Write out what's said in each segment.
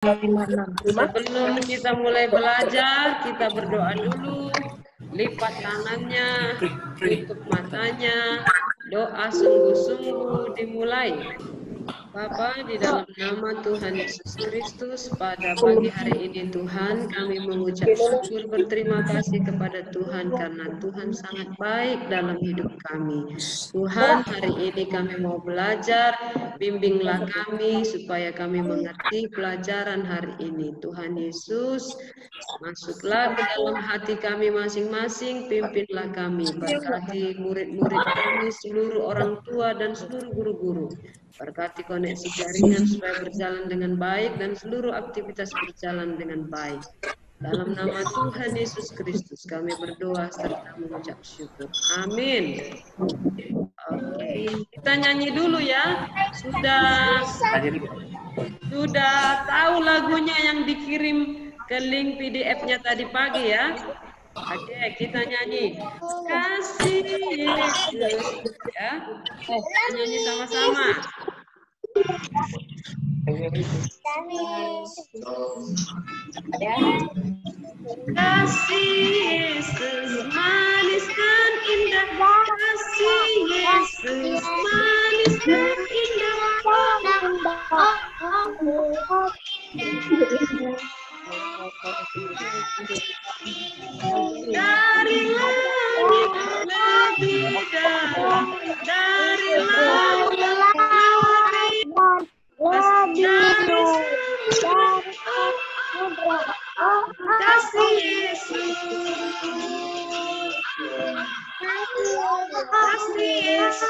Sebelum kita mulai belajar, kita berdoa dulu. Lipat tangannya, tutup matanya, doa sungguh-sungguh dimulai. Bapa, di dalam nama Tuhan Yesus Kristus, pada pagi hari ini Tuhan, kami mengucap syukur berterima kasih kepada Tuhan karena Tuhan sangat baik dalam hidup kami. Tuhan, hari ini kami mau belajar, bimbinglah kami supaya kami mengerti pelajaran hari ini. Tuhan Yesus, masuklah ke dalam hati kami masing-masing, pimpinlah kami, berkati murid-murid kami, seluruh orang tua dan seluruh guru-guru. Berkati koneksi jaringan supaya berjalan dengan baik dan seluruh aktivitas berjalan dengan baik. Dalam nama Tuhan Yesus Kristus kami berdoa serta mengucap syukur. Amin. Oke, kita nyanyi dulu ya. Sudah tahu lagunya yang dikirim ke link PDF-nya tadi pagi ya. Oke, kita nyanyi. Kasih Yesus ya. Kita nyanyi sama-sama. Kasih Yesus manis dan indah, kasih Yesus manis dan indah. Dari langit lebih dalam, dari laut lebih dari kasih Yesus, kasih Yesus.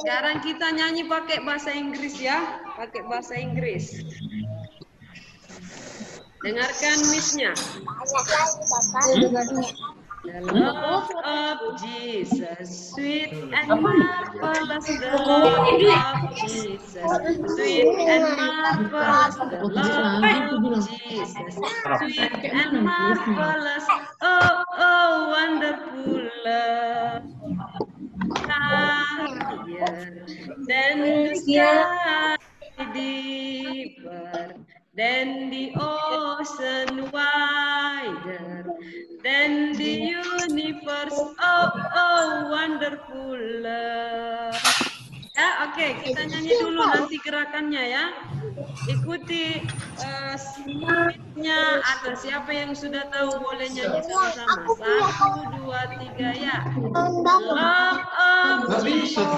Sekarang kita nyanyi pakai bahasa Inggris ya, pakai bahasa Inggris. Dengarkan Miss-nya. The love of Jesus, sweet and marvelous. The love of Jesus, sweet and marvelous. The love of Jesus, sweet and marvelous. Oh, oh, wonderful love. Higher than the sky, deeper than the ocean, wider than the universe. Oh, oh, wonderful love. Ya, oke, kita nyanyi dulu nanti gerakannya ya. Ikuti semuanya. Ada siapa yang sudah tahu boleh nyanyi sama-sama. 1, 2, 3 ya. Love of Jesus,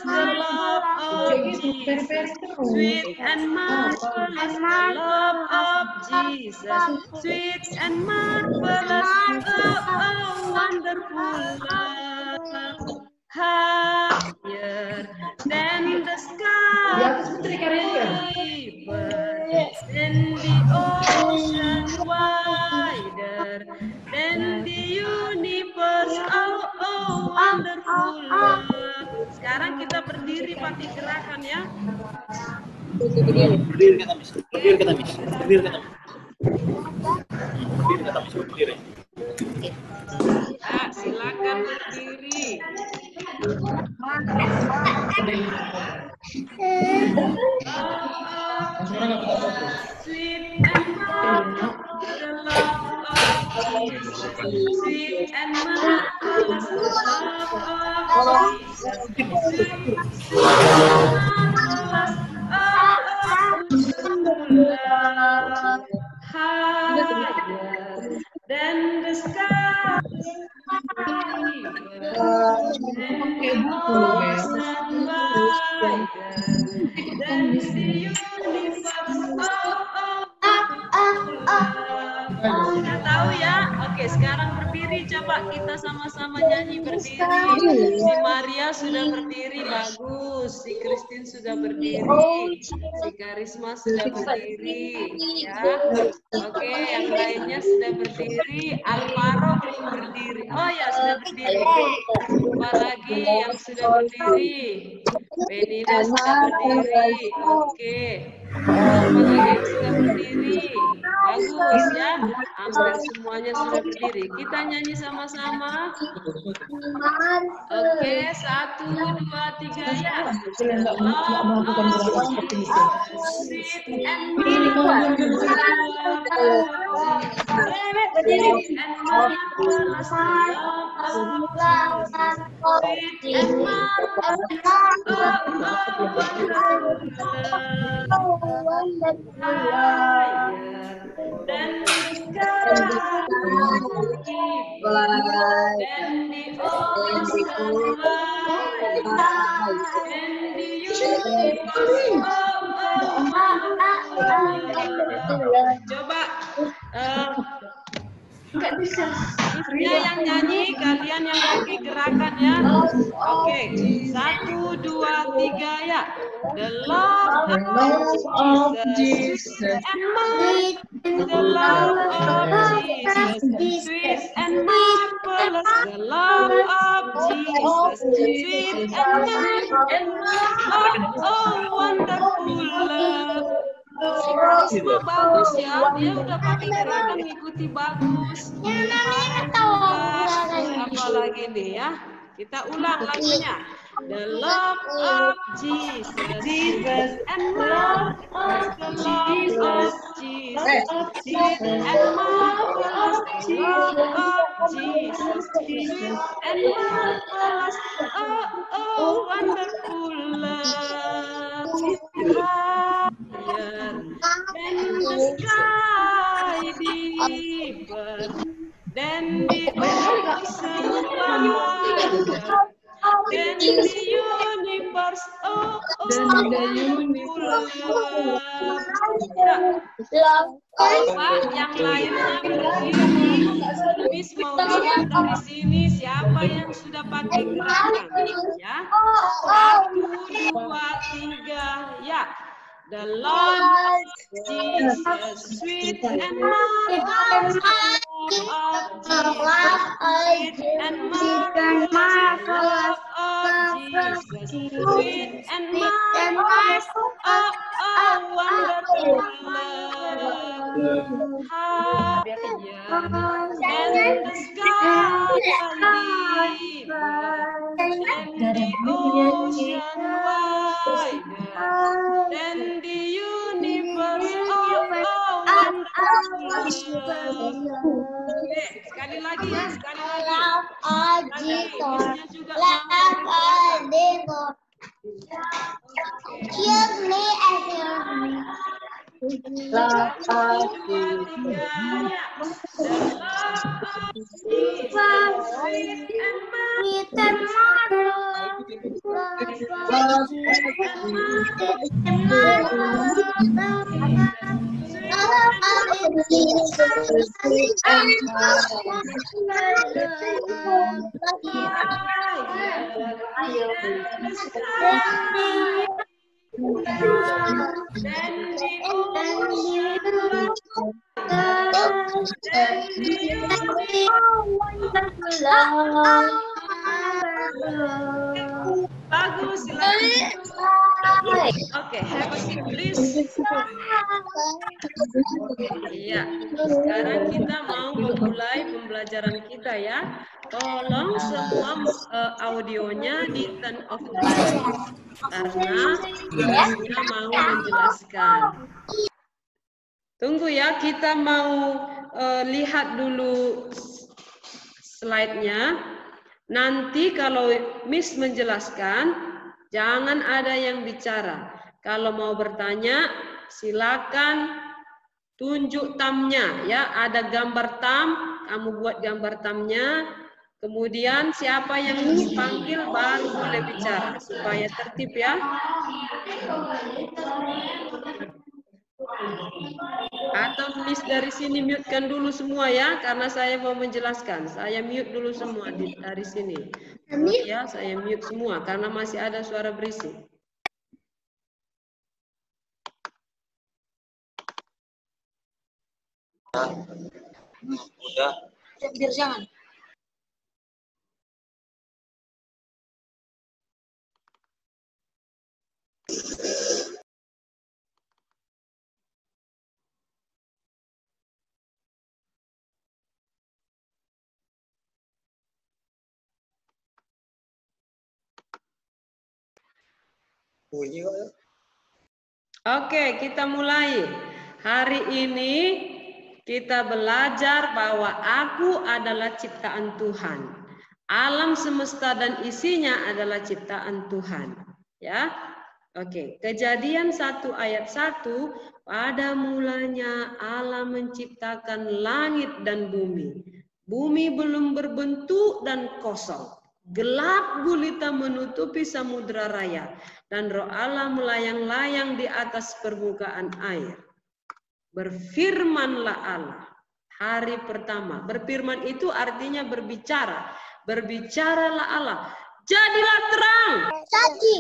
the love of Jesus, sweet and marvelous. The love of Jesus, sweet and marvelous. Oh, oh, wonderful love. Higher than the sky, deeper than the ocean, wider than the universe. Oh, oh, wonderful love. Sekarang kita berdiri pakai gerakan ya. Berdiri kata Miss. Berdiri kata Miss. Berdiri kata Miss. Berdiri kata Miss. Berdiri. Ya, silakan berdiri. Sweet and marvelous, the love of Jesus. Sweet and marvelous, the love of Jesus. Sweet and marvelous, love. Higher than the sky. Sudah tahu ya? Oke, sekarang berdiri, coba kita sama-sama nyanyi berdiri. Si Maria sudah berdiri, bagus. Si Christine sudah berdiri. Si Karisma sudah berdiri. Ya, oke, yang lainnya sudah berdiri. Alvaro belum berdiri. Oh ya, sudah berdiri. Lupa lagi yang sudah berdiri. Benina sudah berdiri. Oke. Siapa lagi yang sudah berdiri? Bagus ya. Hampir semuanya sudah berdiri. Kita nyanyi sama-sama. Oke, 1, 2, 3 ya. The love of Jesus, sweet and marvelous, sweet and marvelous, the love of Jesus, sweet and marvelous, higher than the sky, deeper than the ocean wide, than the universe. Coba Ifnya yang nyanyi, kalian yang bagi gerakan ya. Oke, 1, 2, 3 ya. The love of Jesus and mine. The love of Jesus, sweet and marvelous. The love of Jesus, sweet and marvelous. Oh, wonderful love. Si Risma bagus ya, dia udah pakai gerakan ngikuti bagus. Apalagi nih ya, kita ulang lagunya. The love of Jesus, and marvelous, the love of Jesus, sweet and marvelous, the love of Jesus, sweet and marvelous, oh, wonderful love. Higher than the sky, deeper than the ocean wider, than the universe, oh, wonderful love. Pak, yang lainnya berdiri. Miss mau lihat dari sini siapa yang sudah pakai gerakan, ya. 1, 2, 3, ya. The Lord Jesus, sweet and marvelous of Jesus, sweet and marvelous of Jesus, sweet and marvelous, oh, wonderful love, higher than the sky, deeper than the ocean wider, than the universe, oh, wonderful love. Oke, sekali lagi ya, sekali lagi. Misalnya juga bagus, silakan. Oke, have a seat please. Iya, sekarang kita mau memulai pembelajaran kita ya. Tolong semua audionya di turn off dulu karena kita mau menjelaskan. Tunggu ya, kita mau lihat dulu slide-nya. Nanti kalau Miss menjelaskan, jangan ada yang bicara. Kalau mau bertanya, silakan tunjuk tamnya ya. Ada gambar tam, kamu buat gambar tamnya. Kemudian siapa yang dipanggil baru boleh bicara supaya tertib ya. Atau Miss dari sini mute-kan dulu semua ya, karena saya mau menjelaskan. Saya mute dulu semua dari sini. Ya, saya mute semua karena masih ada suara berisik. Udah. Jangan. Oke, kita mulai. Hari ini kita belajar bahwa aku adalah ciptaan Tuhan. Alam semesta dan isinya adalah ciptaan Tuhan. Ya. Oke, Kejadian 1 ayat 1, pada mulanya Allah menciptakan langit dan bumi. Bumi belum berbentuk dan kosong. Gelap gulita menutupi samudra raya. Dan roh Allah melayang-layang di atas permukaan air. Berfirmanlah Allah. Hari pertama. Berfirman itu artinya berbicara. Berbicaralah Allah. Jadilah terang. Jadi.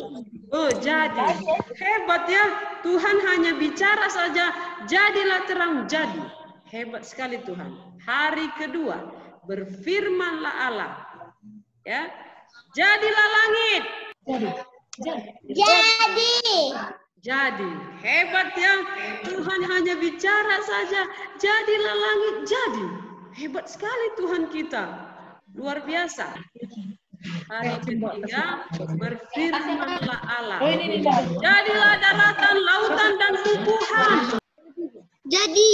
Oh, jadi. Hebat ya. Tuhan hanya bicara saja. Jadilah terang. Jadi. Hebat sekali Tuhan. Hari kedua. Berfirmanlah Allah. Ya. Jadilah langit. Jadi. Hebat ya. Tuhan hanya bicara saja. Jadilah langit. Jadi. Hebat sekali Tuhan kita. Luar biasa. Hari ketiga, berfirmanlah Allah. Jadilah daratan, lautan, dan tumbuhan. Jadi.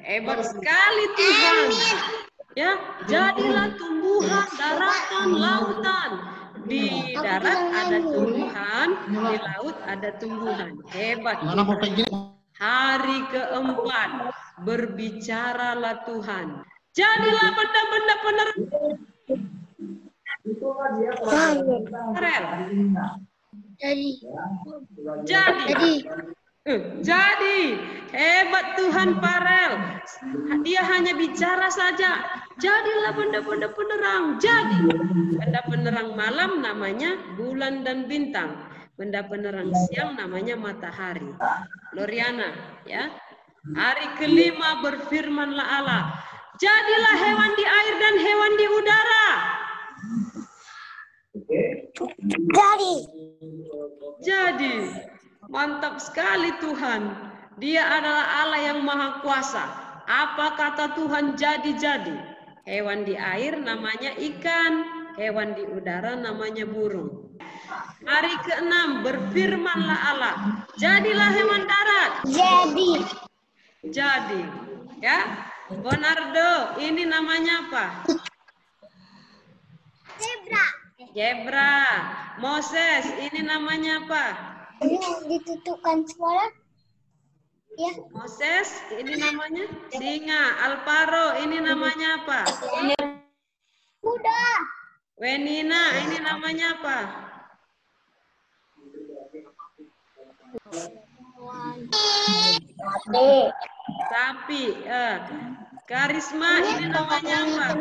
Hebat sekali Tuhan. Ya, jadilah tumbuhan, daratan, lautan. Di darat ada tumbuhan, di laut ada tumbuhan. Hebat. Hari keempat, berbicaralah Tuhan. Jadilah benda-benda penerang. Jadi. Hebat Tuhan Farel. Dia hanya bicara saja. Jadilah benda-benda penerang. Jadi. Benda penerang malam namanya bulan dan bintang. Benda penerang siang namanya matahari. Loriana, ya. Hari kelima berfirmanlah Allah. Jadilah hewan di air dan hewan di udara. Jadi. Mantap sekali Tuhan. Dia adalah Allah yang maha kuasa. Apa kata Tuhan jadi-jadi? Hewan di air namanya ikan. Hewan di udara namanya burung. Hari keenam berfirmanlah Allah. Jadilah hewan darat. Jadi. Ya. Bonardo, ini namanya apa? Zebra. Moses, ini namanya apa? Ini ditutupkan suara. Ya. Moses, ini namanya singa. Alvaro, ini namanya apa? Kuda. Wenina, ini namanya apa? Sapi. Karisma, ini namanya apa?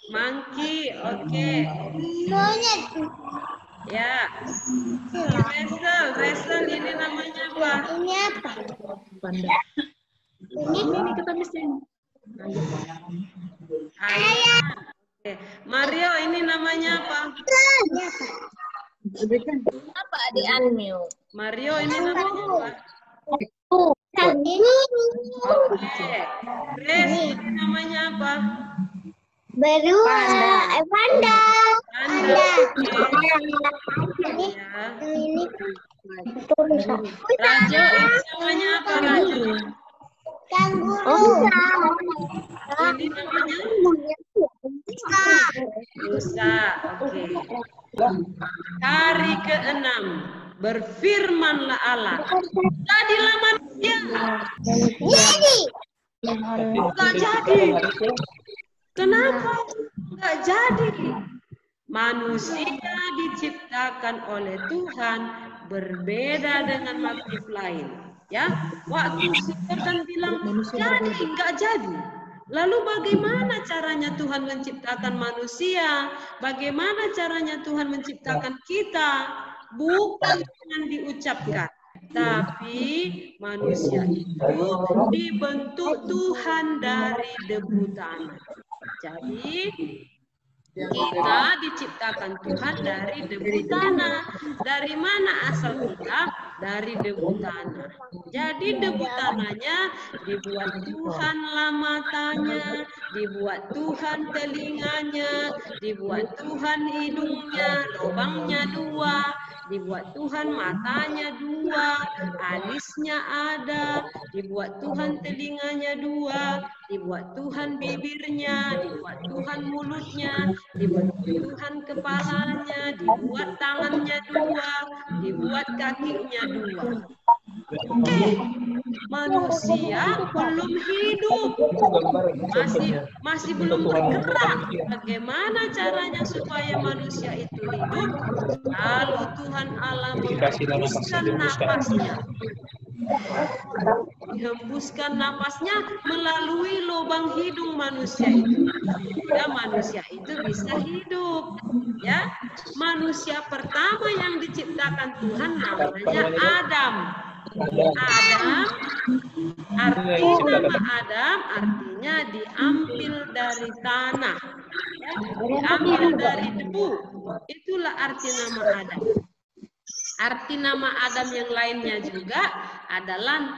Monkey, oke. Monyet. Ya. Wrestle, ini namanya apa? Ini apa? Ini kita mesti. Ayam. Oke. Mario, ini namanya apa? Apa adik Anmil? Mario, ini namanya apa? Ini. Oke. Grace, ini namanya apa? Beruang. Panda. Ya. Ini. Rajo, ini namanya apa? Rajo? Kanguru. Ini namanya rusa. Oke. Hari keenam berfirmanlah Allah. Jadilah manusia. Enggak jadi. Kenapa enggak jadi? Manusia diciptakan oleh Tuhan berbeda dengan makhluk lain. Ya, waktu Sultan bilang jadi enggak jadi. Lalu bagaimana caranya Tuhan menciptakan manusia? Bagaimana caranya Tuhan menciptakan kita? Bukan dengan diucapkan, tapi manusia itu dibentuk Tuhan dari debu tanah. Jadi Kita diciptakan Tuhan dari debu tanah. Dari mana asal kita? Dari debu tanah. Jadi debu tanahnya dibuat Tuhan matanya, dibuat Tuhan telinganya, dibuat Tuhan hidungnya, lubangnya 2, dibuat Tuhan matanya 2, alisnya ada, dibuat Tuhan telinganya 2, dibuat Tuhan bibirnya, dibuat Tuhan mulutnya, dibuat Tuhan kepalanya, dibuat tangannya 2, dibuat kakinya 2. Manusia belum hidup, masih belum bergerak. Bagaimana caranya supaya manusia itu hidup? Lalu Tuhan Allah menghembuskan napasnya. Dihembuskan napasnya melalui lubang hidung manusia itu. Ya, manusia itu bisa hidup. Ya, manusia pertama yang diciptakan Tuhan namanya Adam. Arti nama Adam artinya diambil dari tanah, ya, diambil dari debu. Itulah arti nama Adam. Arti nama Adam yang lainnya juga adalah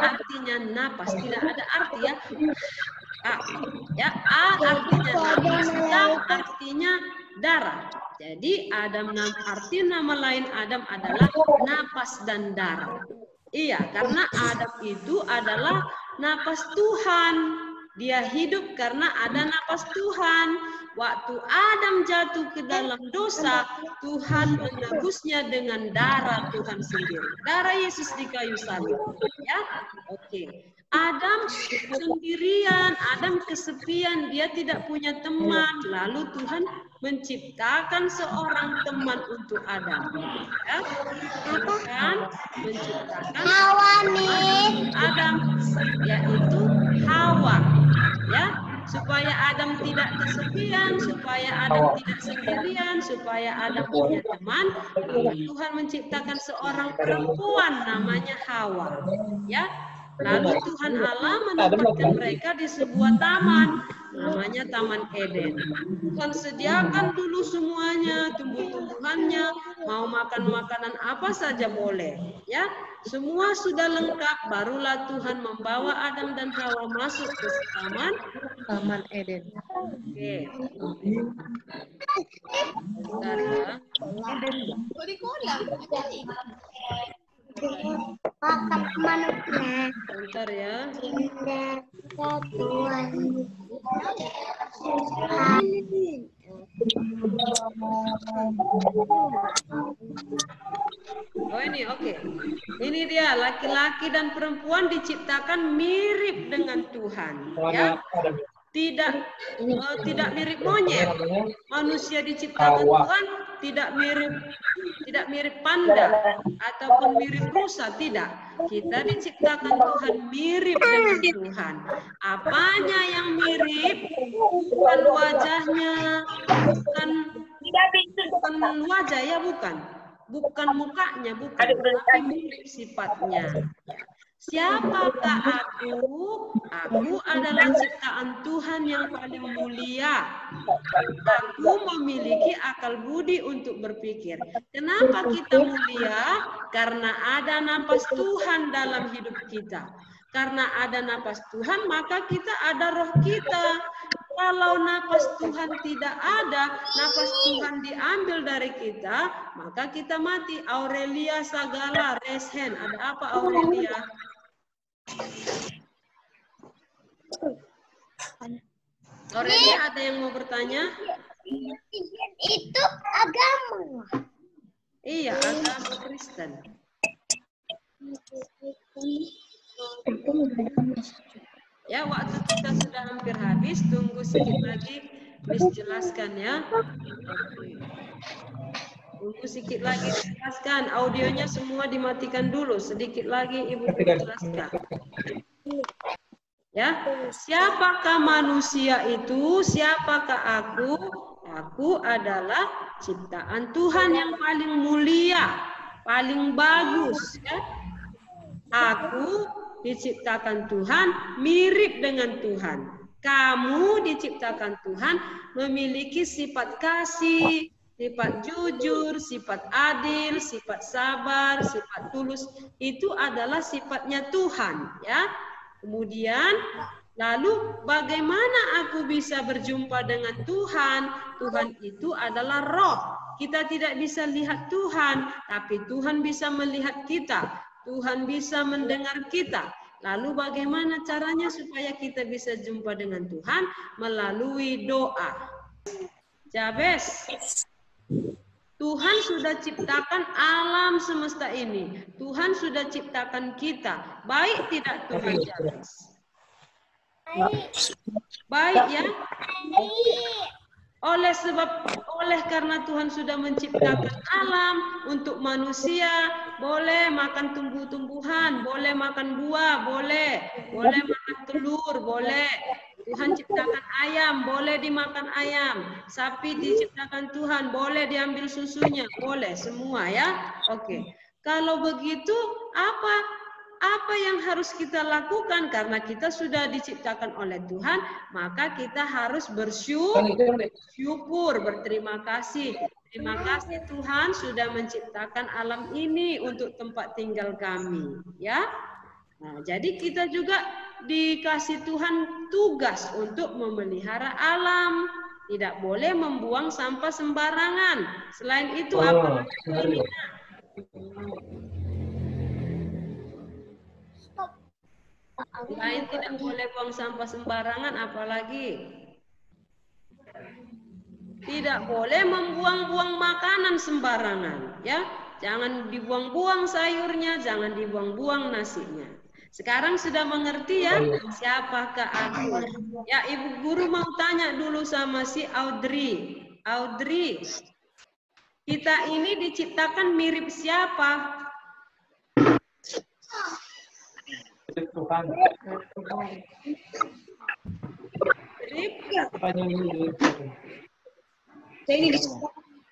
artinya napas, tidak ada arti ya. A artinya napas, Adam artinya darah. Jadi Adam, arti nama lain Adam adalah napas dan darah. Iya, karena Adam itu adalah napas Tuhan. Dia hidup karena ada napas Tuhan. Waktu Adam jatuh ke dalam dosa, Tuhan menebusnya dengan darah Tuhan sendiri. Darah Yesus di kayu salib. Ya, oke. Adam sendirian, Adam kesepian, dia tidak punya teman. Lalu Tuhan menciptakan seorang teman untuk Adam. Ya, Tuhan menciptakan Adam, yaitu Hawa. Ya, supaya Adam tidak kesepian, supaya Adam tidak sendirian, supaya Adam punya teman, lalu Tuhan menciptakan seorang perempuan namanya Hawa. Ya, lalu Tuhan Allah menempatkan mereka di sebuah taman, namanya Taman Eden. Tuhan sediakan dulu semuanya, tumbuh-tumbuhannya, mau makan makanan apa saja boleh. Ya, semua sudah lengkap, barulah Tuhan membawa Adam dan Hawa masuk ke Taman Eden. Oke. Bentar ya. Bentar ya. Oh ini oke. Ini dia, laki-laki dan perempuan diciptakan mirip dengan Tuhan. Ya. Tidak mirip monyet. Manusia diciptakan Tuhan tidak mirip panda ataupun mirip rusa, tidak. Kita diciptakan Tuhan mirip dengan Tuhan. Apanya yang mirip? Bukan wajahnya, bukan wajah ya, bukan mukanya, bukan, tapi mirip sifatnya. Siapakah aku? Aku adalah ciptaan Tuhan yang paling mulia. Aku memiliki akal budi untuk berpikir. Kenapa kita mulia? Karena ada napas Tuhan dalam hidup kita. Karena ada napas Tuhan, maka kita ada roh kita. Kalau napas Tuhan tidak ada, napas Tuhan diambil dari kita, maka kita mati. Aurelia Sagala, raise hand. Ada apa Aurelia? Aurelia, ada yang mau bertanya? Itu agama. Iya, agama Kristen. Ya, waktu kita sudah hampir habis, tunggu sedikit lagi, Miss jelaskan ya. Tunggu sedikit lagi jelaskan, audionya semua dimatikan dulu, sedikit lagi Ibu jelaskan. Ya, siapakah manusia itu? Siapakah aku? Aku adalah ciptaan Tuhan yang paling mulia, paling bagus. Ya. Aku diciptakan Tuhan mirip dengan Tuhan. Kamu diciptakan Tuhan memiliki sifat kasih, sifat jujur, sifat adil, sifat sabar, sifat tulus. Itu adalah sifatnya Tuhan, ya. Kemudian lalu bagaimana aku bisa berjumpa dengan Tuhan? Tuhan itu adalah roh. Kita tidak bisa lihat Tuhan, tapi Tuhan bisa melihat kita. Tuhan bisa mendengar kita. Lalu bagaimana caranya supaya kita bisa jumpa dengan Tuhan? Melalui doa. Jabez, Tuhan sudah ciptakan alam semesta ini. Tuhan sudah ciptakan kita. Baik tidak Tuhan Jabez? Baik ya? Oleh karena Tuhan sudah menciptakan alam untuk manusia, boleh makan tumbuh-tumbuhan, boleh makan buah, boleh makan telur, boleh. Tuhan ciptakan ayam, boleh dimakan ayam. Sapi diciptakan Tuhan, boleh diambil susunya, boleh semua ya. Oke. Kalau begitu apa yang harus kita lakukan? Karena kita sudah diciptakan oleh Tuhan, maka kita harus bersyukur, berterima kasih. Terima kasih Tuhan sudah menciptakan alam ini untuk tempat tinggal kami, ya. Nah, jadi kita juga dikasih Tuhan tugas untuk memelihara alam. Tidak boleh membuang sampah sembarangan. Selain itu apa? Selain tidak boleh buang sampah sembarangan, apalagi tidak boleh membuang-buang makanan sembarangan, ya. Jangan dibuang-buang sayurnya, jangan dibuang-buang nasinya. Sekarang sudah mengerti ya siapakah aku? Ya, Ibu Guru mau tanya dulu sama si Audrey. Audrey, kita ini diciptakan mirip siapa? Tuhan. Ini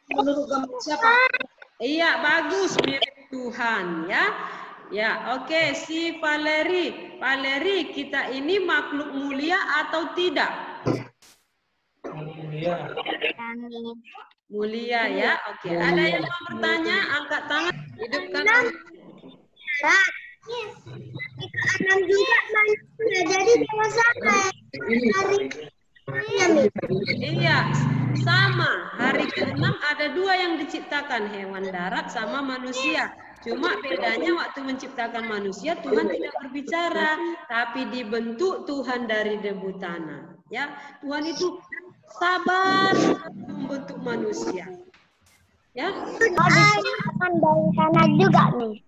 menurut gambar siapa? Iya, bagus, mirip Tuhan ya. Ya, oke, si Valeri. Valeri, kita ini makhluk mulia atau tidak? Mulia. Mulia ya. Oke, ada yang mau bertanya? Angkat tangan. Hidupkan. Enam juga manusia, jadi sama Iya, sama. Hari ke-6 ada dua yang diciptakan, hewan darat sama manusia. Cuma bedanya waktu menciptakan manusia Tuhan tidak berbicara, tapi dibentuk Tuhan dari debu tanah. Ya, Tuhan itu sabar membentuk manusia. Ya. akan dari tanah juga nih.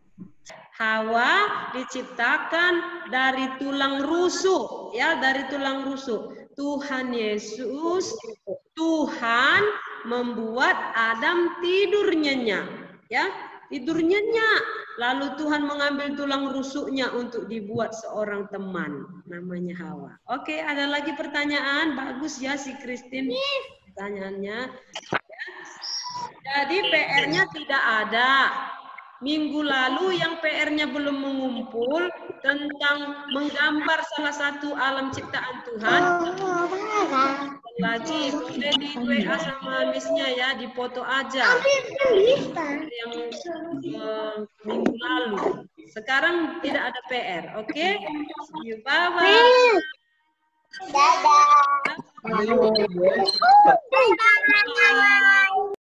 Hawa diciptakan dari tulang rusuk, ya, dari tulang rusuk. Tuhan Yesus, Tuhan membuat Adam tidur nyenyak, ya, tidur nyenyak. Lalu Tuhan mengambil tulang rusuknya untuk dibuat seorang teman, namanya Hawa. Oke, ada lagi pertanyaan? Bagus ya si Christine pertanyaannya. Ya. Jadi PR-nya tidak ada. Minggu lalu yang PR-nya belum mengumpul tentang menggambar salah satu alam ciptaan Tuhan. Lagi boleh di WA sama Miss-nya ya, dipoto aja. Yang minggu lalu. Sekarang tidak ada PR, oke? See you, bye-bye. Dadah. Bye.